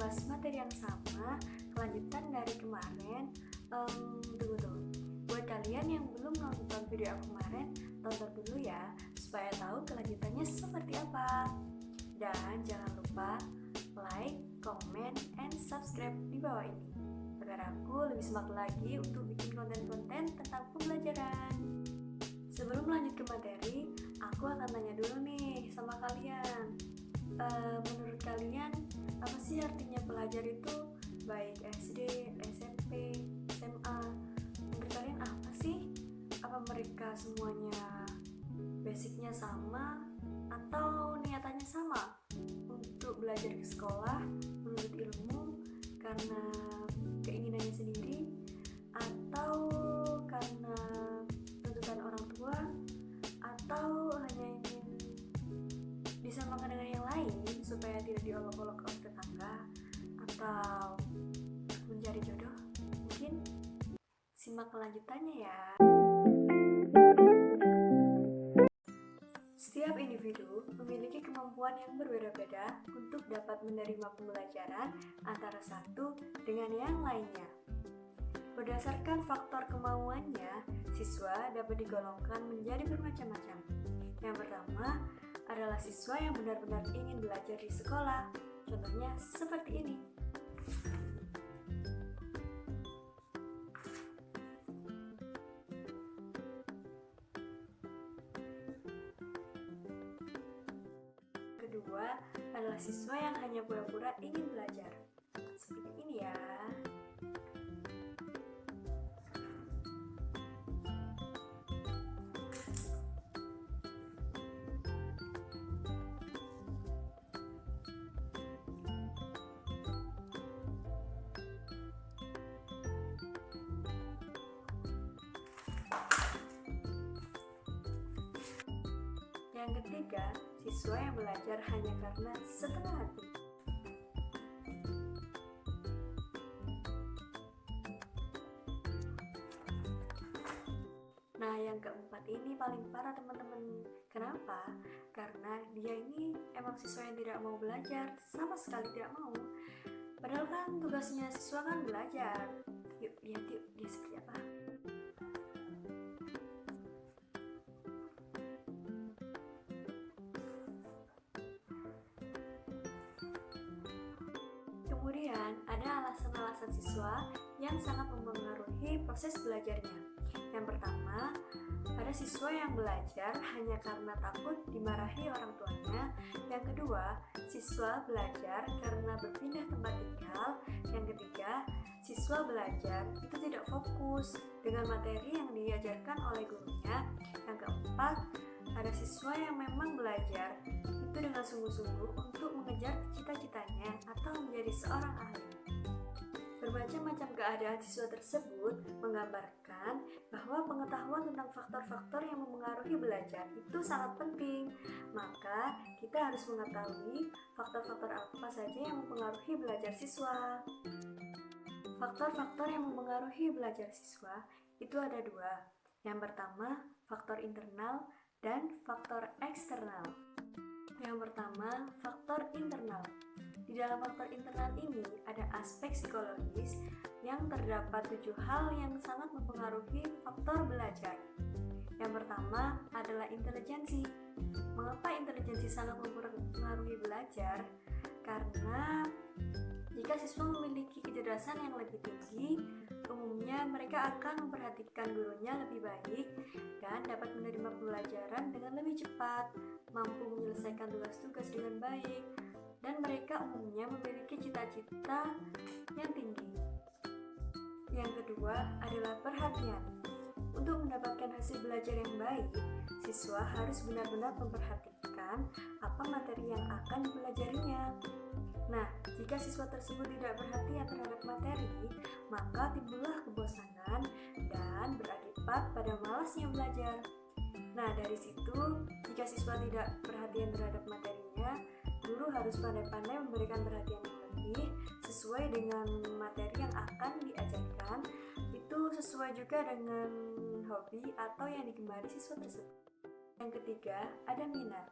membahas materi yang sama, kelanjutan dari kemarin. Tunggu. Buat kalian yang belum nonton video aku kemarin, tonton dulu ya, supaya tahu kelanjutannya seperti apa. Dan jangan lupa like, comment, and subscribe di bawah ini, agar aku lebih semangat lagi untuk bikin konten-konten tentang pembelajaran. Sebelum lanjut ke materi, aku akan tanya dulu nih sama kalian. Menurut kalian, apa sih artinya pelajar itu? Baik SD, SMP, SMA. Menurut kalian apa sih? Apa mereka semuanya basicnya sama? Atau niatannya sama? Untuk belajar ke sekolah, menuntut ilmu karena keinginannya sendiri? Atau karena tuntutan orang tua? Atau hanya ingin disamakan dengan yang lain supaya tidak diolok-olok oleh tetangga? Atau mencari jodoh? Mungkin simak kelanjutannya ya. Setiap individu memiliki kemampuan yang berbeda-beda untuk dapat menerima pembelajaran antara satu dengan yang lainnya. Berdasarkan faktor kemauannya, siswa dapat digolongkan menjadi bermacam-macam. Yang pertama adalah siswa yang benar-benar ingin belajar di sekolah. Contohnya seperti ini. Kedua adalah siswa yang hanya pura-pura ingin belajar. Seperti ini ya. Yang ketiga, siswa yang belajar hanya karena setengah hati. Nah, yang keempat ini paling parah teman-teman. Kenapa? Karena dia ini emang siswa yang tidak mau belajar, sama sekali tidak mau. Padahal kan tugasnya siswa kan belajar. Yuk, lihat yuk, dia seperti apa. Kemudian ada alasan-alasan siswa yang sangat mempengaruhi proses belajarnya. Yang pertama, ada siswa yang belajar hanya karena takut dimarahi orang tuanya. Yang kedua, siswa belajar karena berpindah tempat tinggal. Yang ketiga, siswa belajar itu tidak fokus dengan materi yang diajarkan oleh gurunya. Yang keempat, ada siswa yang memang belajar itu dengan sungguh-sungguh untuk mengejar cita-citanya atau menjadi seorang ahli. Bermacam-macam keadaan siswa tersebut menggambarkan bahwa pengetahuan tentang faktor-faktor yang mempengaruhi belajar itu sangat penting. Maka kita harus mengetahui faktor-faktor apa saja yang mempengaruhi belajar siswa. Faktor-faktor yang mempengaruhi belajar siswa itu ada dua. Yang pertama, faktor internal dan faktor eksternal. Yang pertama, faktor internal. Di dalam faktor internal ini ada aspek psikologis yang terdapat 7 hal yang sangat mempengaruhi faktor belajar. Yang pertama adalah intelijensi. Mengapa intelijensi sangat mempengaruhi belajar? Karena jika siswa memiliki kecerdasan yang lebih tinggi, umumnya mereka akan memperhatikan gurunya lebih baik dan dapat menerima pembelajaran dengan lebih cepat, mampu menyelesaikan tugas-tugas dengan baik, dan mereka umumnya memiliki cita-cita yang tinggi. Yang kedua adalah perhatian. Untuk mendapatkan hasil belajar yang baik, siswa harus benar-benar memperhatikan apa materi yang akan dipelajarinya. Nah, jika siswa tersebut tidak perhatian terhadap materi, maka timbullah kebosanan dan berakibat pada malasnya belajar. Nah, dari situ, jika siswa tidak perhatian terhadap materinya, guru harus pandai-pandai memberikan perhatian yang lebih sesuai dengan materi yang akan diajarkan. Itu sesuai juga dengan hobi atau yang digemari siswa tersebut. Yang ketiga, ada minat.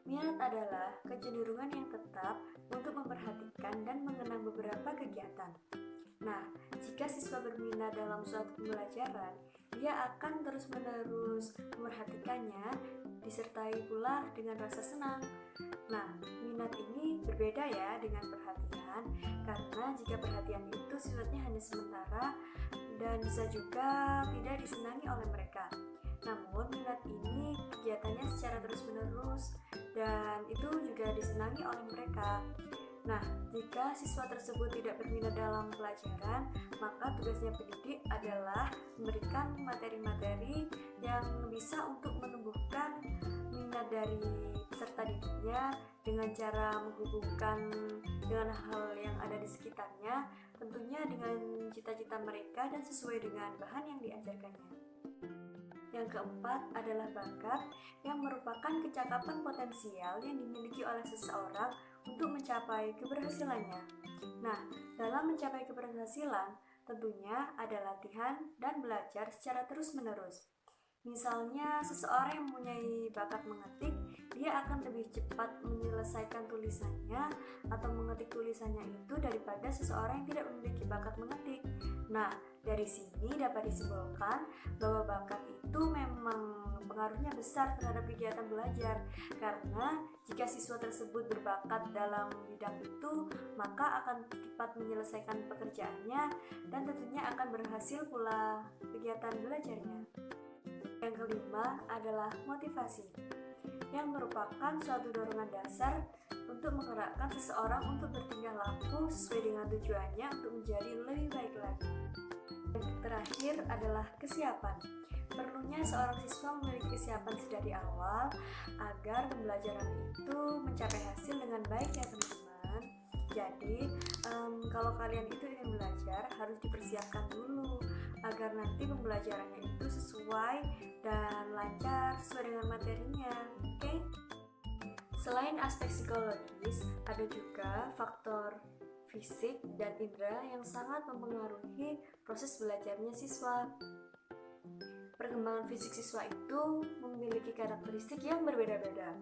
Minat adalah kecenderungan yang tetap untuk memperhatikan dan mengenang beberapa kegiatan. Nah, jika siswa berminat dalam suatu pembelajaran, dia akan terus-menerus memperhatikannya, disertai pula dengan rasa senang. Nah, minat ini berbeda ya dengan perhatian, karena jika perhatian itu sifatnya hanya sementara dan bisa juga tidak disenangi oleh mereka. Namun, minat ini kegiatannya secara terus-menerus dan itu juga disenangi oleh mereka. Nah, jika siswa tersebut tidak berminat dalam pelajaran, maka tugasnya pendidik adalah memberikan materi-materi yang bisa untuk menumbuhkan minat dari peserta didiknya dengan cara menghubungkan dengan hal yang ada di sekitarnya, tentunya dengan cita-cita mereka dan sesuai dengan bahan yang diajarkannya. Yang keempat adalah bakat, yang merupakan kecakapan potensial yang dimiliki oleh seseorang untuk mencapai keberhasilannya. Nah, dalam mencapai keberhasilan, tentunya ada latihan dan belajar secara terus-menerus. Misalnya, seseorang yang mempunyai bakat mengetik, dia akan lebih cepat menyelesaikan tulisannya atau mengetik tulisannya itu daripada seseorang yang tidak memiliki bakat mengetik. Nah, dari sini dapat disimpulkan bahwa bakat itu memang pengaruhnya besar terhadap kegiatan belajar, karena jika siswa tersebut berbakat dalam bidang itu, maka akan cepat menyelesaikan pekerjaannya dan tentunya akan berhasil pula kegiatan belajarnya. Yang kelima adalah motivasi, yang merupakan suatu dorongan dasar untuk menggerakkan seseorang untuk bertingkah laku sesuai dengan tujuannya untuk menjadi lebih baik lagi. Yang terakhir adalah kesiapan. Perlunya seorang siswa memiliki kesiapan sedari awal agar pembelajaran itu mencapai hasil dengan baik ya teman-teman. Jadi kalau kalian itu ingin belajar harus dipersiapkan dulu agar nanti pembelajarannya itu sesuai dan lancar sesuai dengan materinya. Oke? Selain aspek psikologis, ada juga faktor fisik dan indera yang sangat mempengaruhi proses belajarnya siswa. Perkembangan fisik siswa itu memiliki karakteristik yang berbeda-beda.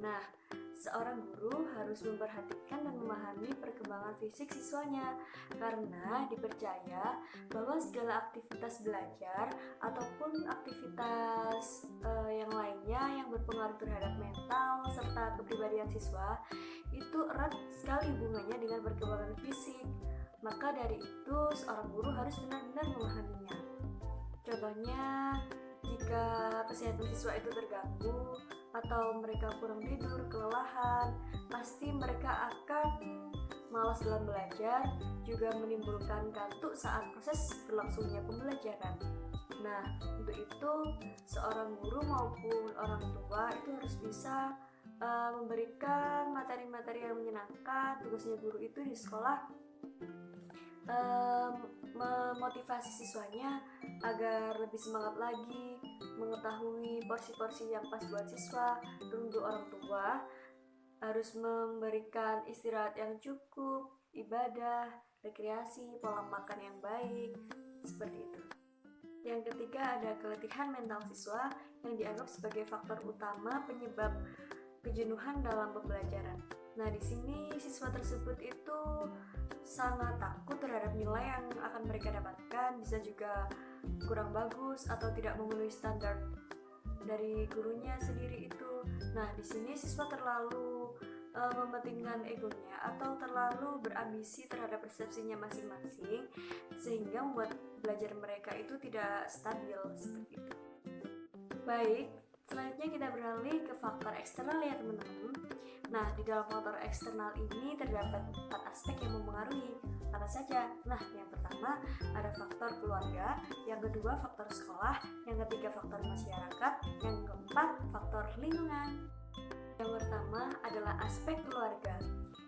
Nah, seorang guru harus memperhatikan dan memahami perkembangan fisik siswanya, karena dipercaya bahwa segala aktivitas belajar ataupun aktivitas yang lainnya yang berpengaruh terhadap mental serta kepribadian siswa itu erat sekali hubungannya dengan perkembangan fisik. Maka dari itu seorang guru harus benar-benar memahaminya. Contohnya, jika kesehatan siswa itu terganggu atau mereka kurang tidur, kelelahan, pasti mereka akan malas dalam belajar, juga menimbulkan kantuk saat proses berlangsungnya pembelajaran. Nah, untuk itu seorang guru maupun orang tua itu harus bisa memberikan materi-materi yang menyenangkan. Tugasnya guru itu di sekolah memotivasi siswanya agar lebih semangat lagi, mengetahui porsi-porsi yang pas buat siswa. Dan untuk orang tua harus memberikan istirahat yang cukup, ibadah, rekreasi, pola makan yang baik, seperti itu. Yang ketiga ada keletihan mental siswa yang dianggap sebagai faktor utama penyebab kejenuhan dalam pembelajaran. Nah, di sini siswa tersebut itu sangat takut terhadap nilai yang akan mereka dapatkan, bisa juga kurang bagus atau tidak memenuhi standar dari gurunya sendiri itu. Nah, di sini siswa terlalu mementingkan egonya atau terlalu berambisi terhadap persepsinya masing-masing, sehingga membuat belajar mereka itu tidak stabil seperti itu. Baik, selanjutnya kita beralih ke faktor eksternal ya teman-teman. Nah, di dalam faktor eksternal ini terdapat 4 aspek yang mempengaruhi. Apa saja? Nah, yang pertama ada faktor keluarga, yang kedua faktor sekolah, yang ketiga faktor masyarakat, yang keempat faktor lingkungan. Yang pertama adalah aspek keluarga.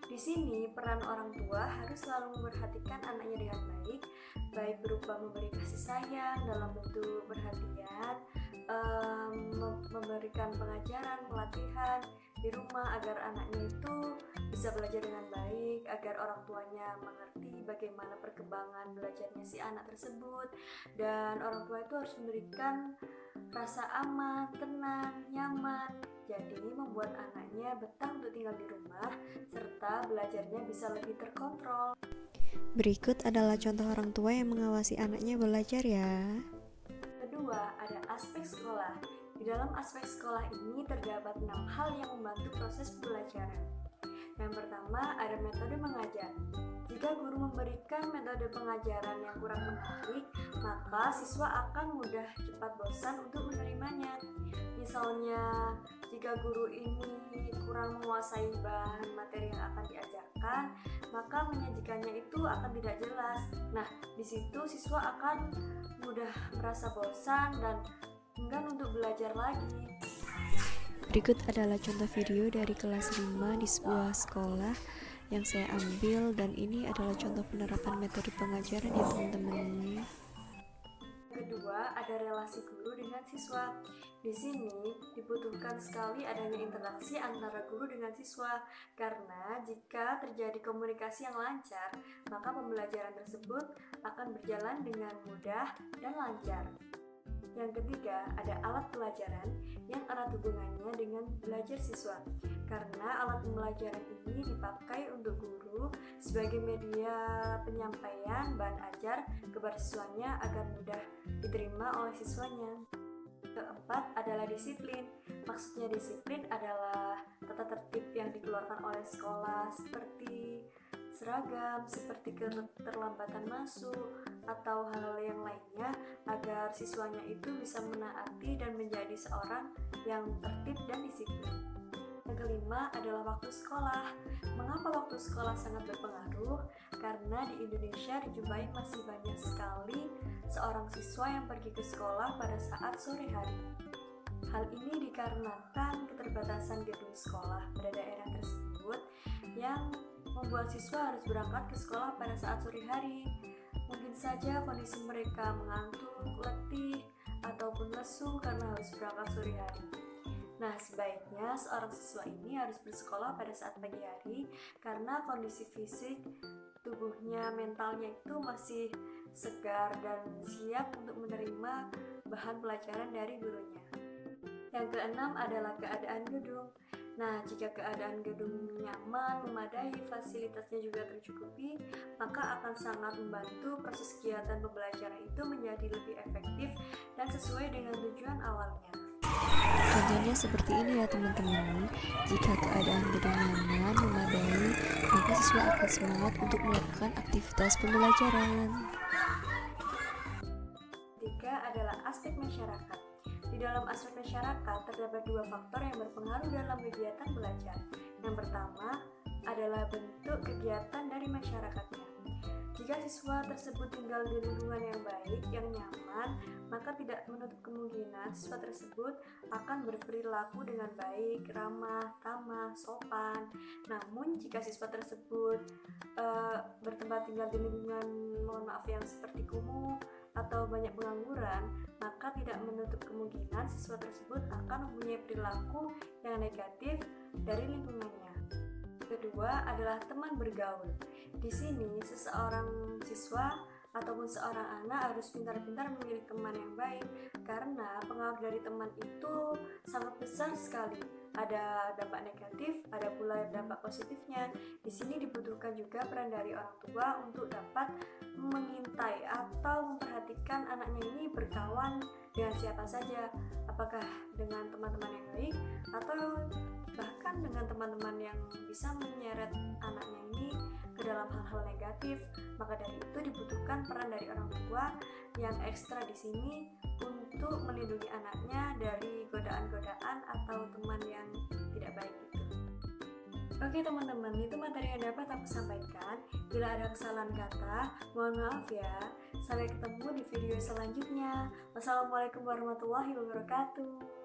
Di sini peran orang tua harus selalu memperhatikan anaknya dengan baik berupa memberi kasih sayang dalam bentuk perhatian, memberikan pengajaran, pelatihan, di rumah agar anaknya itu bisa belajar dengan baik, agar orang tuanya mengerti bagaimana perkembangan belajarnya si anak tersebut, dan orang tua itu harus memberikan rasa aman, tenang, nyaman, jadi membuat anaknya betah untuk tinggal di rumah serta belajarnya bisa lebih terkontrol. Berikut adalah contoh orang tua yang mengawasi anaknya belajar ya. Kedua, ada aspek sekolah. Di dalam aspek sekolah ini terdapat 6 hal yang membantu proses pembelajaran. Yang pertama, ada metode mengajar. Jika guru memberikan metode pengajaran yang kurang menarik, maka siswa akan mudah cepat bosan untuk menerimanya. Misalnya, jika guru ini kurang menguasai bahan materi yang akan diajarkan, maka menyajikannya itu akan tidak jelas. Nah, di situ siswa akan mudah merasa bosan dan enggan untuk belajar lagi. Berikut adalah contoh video dari kelas 5 di sebuah sekolah yang saya ambil, dan ini adalah contoh penerapan metode pengajaran ya teman-teman. Kedua, ada relasi guru dengan siswa. Di sini dibutuhkan sekali adanya interaksi antara guru dengan siswa, karena jika terjadi komunikasi yang lancar, maka pembelajaran tersebut akan berjalan dengan mudah dan lancar. Yang ketiga, ada alat pelajaran yang erat hubungannya dengan belajar siswa, karena alat pembelajaran ini dipakai untuk guru sebagai media penyampaian bahan ajar kepada siswanya agar mudah diterima oleh siswanya. Keempat adalah disiplin. Maksudnya disiplin adalah tata tertib yang dikeluarkan oleh sekolah seperti seragam, seperti keterlambatan masuk, atau hal-hal yang lainnya agar siswanya itu bisa menaati dan menjadi seorang yang tertib dan disiplin. Yang kelima adalah waktu sekolah. Mengapa waktu sekolah sangat berpengaruh? Karena di Indonesia dijumpai masih banyak sekali seorang siswa yang pergi ke sekolah pada saat sore hari. Hal ini dikarenakan keterbatasan gedung sekolah pada daerah tersebut yang membuat siswa harus berangkat ke sekolah pada saat sore hari. Mungkin saja kondisi mereka mengantuk, letih, ataupun lesu karena harus berangkat sore hari. Nah, sebaiknya seorang siswa ini harus bersekolah pada saat pagi hari karena kondisi fisik tubuhnya, mentalnya itu masih segar dan siap untuk menerima bahan pelajaran dari gurunya. Yang keenam adalah keadaan gedung. Nah, jika keadaan gedung nyaman, memadai, fasilitasnya juga tercukupi, maka akan sangat membantu proses kegiatan pembelajaran itu menjadi lebih efektif dan sesuai dengan tujuan awalnya. Contohnya seperti ini ya teman-teman. Jika keadaan gedung nyaman, memadai, maka siswa akan semangat untuk melakukan aktivitas pembelajaran. Ketiga adalah aspek masyarakat. Di dalam aspek masyarakat terdapat dua faktor yang berpengaruh dalam kegiatan belajar. Yang pertama adalah bentuk kegiatan dari masyarakatnya. Jika siswa tersebut tinggal di lingkungan yang baik, yang nyaman, maka tidak menutup kemungkinan siswa tersebut akan berperilaku dengan baik, ramah, tamah, sopan. Namun jika siswa tersebut bertempat tinggal di lingkungan yang seperti kumuh atau banyak pengangguran, maka tidak menutup kemungkinan siswa tersebut akan mempunyai perilaku yang negatif dari lingkungannya. Kedua adalah teman bergaul. Di sini seseorang siswa ataupun seorang anak harus pintar-pintar memilih teman yang baik, karena pengaruh dari teman itu sangat besar sekali. Ada dampak negatif, ada pula dampak positifnya. Di sini dibutuhkan juga peran dari orang tua untuk dapat mengintai atau memperhatikan anaknya ini berkawan dengan siapa saja, apakah dengan teman-teman yang baik atau bahkan dengan teman-teman yang bisa menyeret anaknya ini ke dalam hal-hal negatif. Maka dari itu dibutuhkan peran dari orang tua yang ekstra di sini untuk melindungi anaknya dari godaan-godaan atau teman yang tidak baik itu. Oke teman-teman, itu materi yang dapat aku sampaikan. Bila ada kesalahan kata, mohon maaf ya. Sampai ketemu di video selanjutnya. Wassalamualaikum warahmatullahi wabarakatuh.